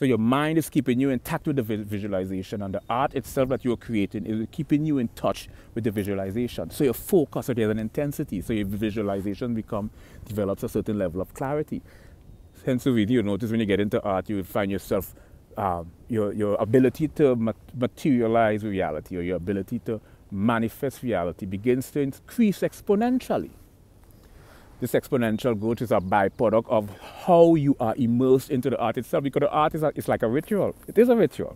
So your mind is keeping you intact with the visualization, and the art itself that you're creating is keeping you in touch with the visualization. So your focus, so there's an intensity, so your visualization develops a certain level of clarity. Hence the reason you notice when you get into art, you will find yourself, your ability to materialize reality, or your ability to manifest reality begins to increase exponentially. This exponential growth is a byproduct of how you are immersed into the art itself, because the art is like a ritual. It is a ritual.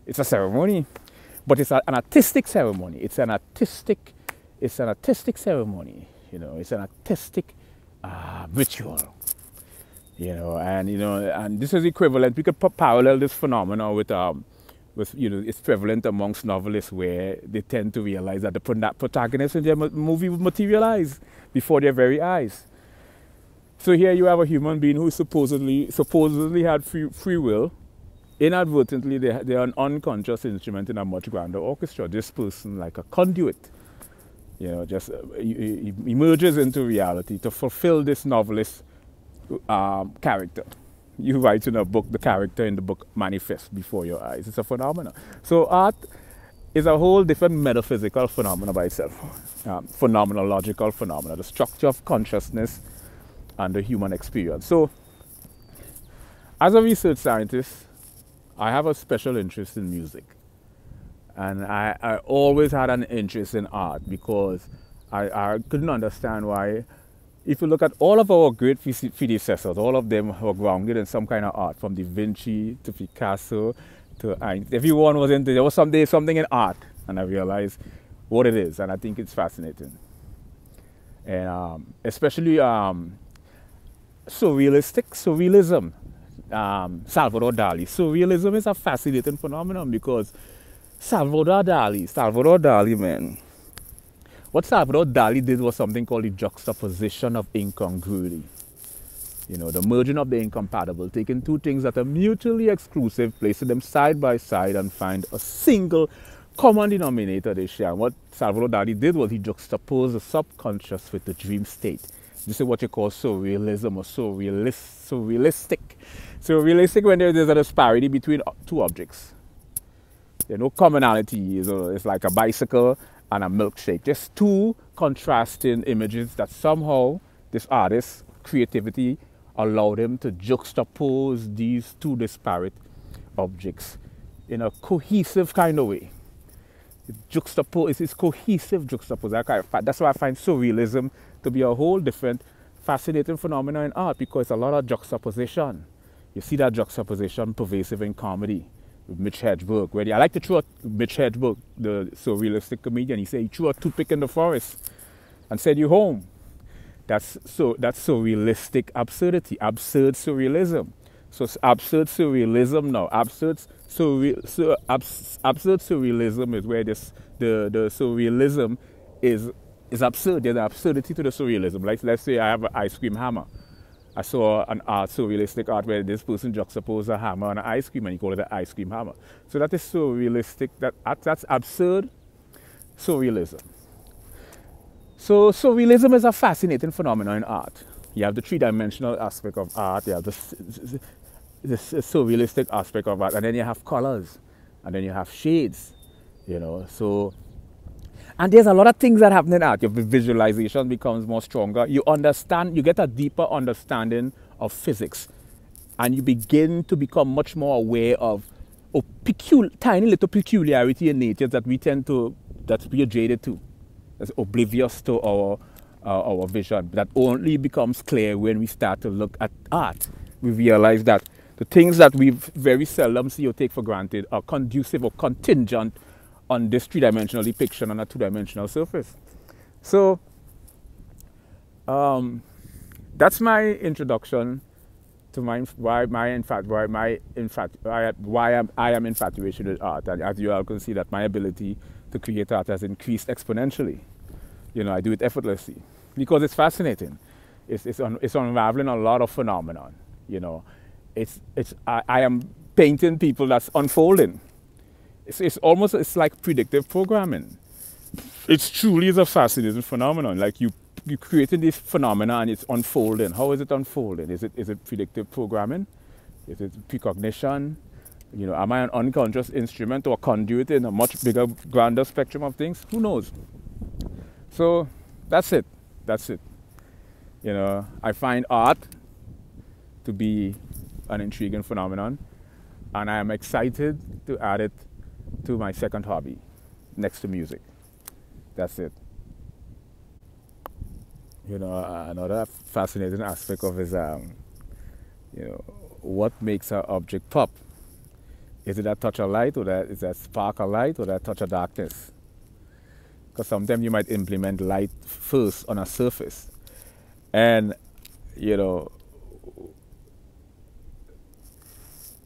It's a ceremony, but it's an artistic ceremony. It's an artistic ceremony. You know, it's an artistic ritual. You know, and this is equivalent. We could parallel this phenomenon with it's prevalent amongst novelists, where they tend to realize that the protagonist in their movie would materialize before their very eyes. So here you have a human being who supposedly had free will. Inadvertently, they are an unconscious instrument in a much grander orchestra. This person, like a conduit, you know, just emerges into reality to fulfill this novelist's character. You write in a book, the character in the book manifests before your eyes. It's a phenomenon. So art is a whole different metaphysical phenomena by itself. Phenomenological phenomena, the structure of consciousness and the human experience. So as a research scientist, I have a special interest in music. And I always had an interest in art, because I couldn't understand why. If you look at all of our great predecessors, all of them were grounded in some kind of art, from Da Vinci to Picasso to Einstein. Everyone was into, there was something in art, and I realized what it is, and I think it's fascinating. And especially surrealism, Salvador Dali. Surrealism is a fascinating phenomenon, because Salvador Dali, man. What Salvador Dali did was something called the juxtaposition of incongruity. You know, the merging of the incompatible, taking two things that are mutually exclusive, placing them side by side, and find a single common denominator they share. And what Salvador Dali did was he juxtaposed the subconscious with the dream state. This is what you call surrealism, or surrealistic. Surrealistic when there's a disparity between two objects. There's no commonality. It's like a bicycle and a milkshake. Just two contrasting images that somehow this artist's creativity allowed him to juxtapose these two disparate objects in a cohesive kind of way. It's cohesive juxtaposition. That's why I find surrealism to be a whole different, fascinating phenomenon in art, because it's a lot of juxtaposition. You see that juxtaposition pervasive in comedy. With Mitch Hedberg, where I like to throw Mitch Hedberg, the surrealistic comedian. He said he threw a toothpick in the forest and said, "You home." That's surrealistic absurdity, absurd surrealism. So absurd surrealism now, absurd surrealism is where the surrealism is absurd. There's an absurdity to the surrealism. Like, let's say I have an ice cream hammer. I saw an surrealistic art where this person juxtaposed a hammer on an ice cream, and he called it an ice cream hammer. So that is surrealistic. That's absurd surrealism. So surrealism is a fascinating phenomenon in art. You have the three-dimensional aspect of art, you have this surrealistic aspect of art, and then you have colors, and then you have shades, you know. So, and there's a lot of things that happen in art. Your visualization becomes more stronger. You understand, you get a deeper understanding of physics, and you begin to become much more aware of tiny little peculiarity in nature that we are jaded to, that's oblivious to our vision. That only becomes clear when we start to look at art. We realize that the things that we very seldom see or take for granted are conducive or contingent on this three-dimensional depiction on a two-dimensional surface. So that's my introduction to why I am infatuated with art. And as you all can see, that my ability to create art has increased exponentially. You know, I do it effortlessly because it's fascinating. It's unraveling a lot of phenomenon. You know, I am painting people that's unfolding. It's like predictive programming. It truly is a fascinating phenomenon. Like you created this phenomena and it's unfolding. How is it unfolding? Is it predictive programming? Is it precognition? You know, am I an unconscious instrument or a conduit in a much bigger, grander spectrum of things? Who knows? So that's it. That's it. You know, I find art to be an intriguing phenomenon, and I am excited to add it to my second hobby, next to music. That's it. You know, another fascinating aspect of is, you know, what makes an object pop? Is it that touch of light, or is that spark of light, or that touch of darkness? Because sometimes you might implement light first on a surface, and you know,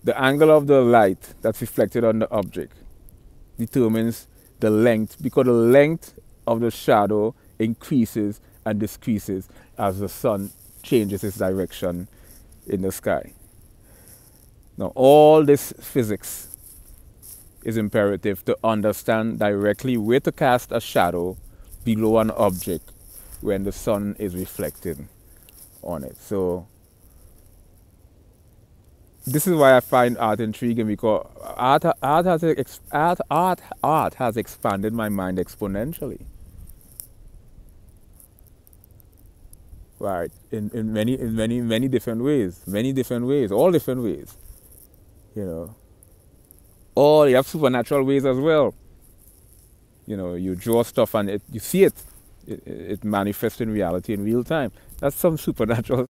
the angle of the light that's reflected on the object determines the length, because the length of the shadow increases and decreases as the sun changes its direction in the sky. Now, all this physics is imperative to understand directly where to cast a shadow below an object when the sun is reflecting on it. So this is why I find art intriguing, because art has expanded my mind exponentially. Right, in many different ways, all different ways. You know, or you have supernatural ways as well. You know, you draw stuff and you see it manifests in reality in real time. That's some supernatural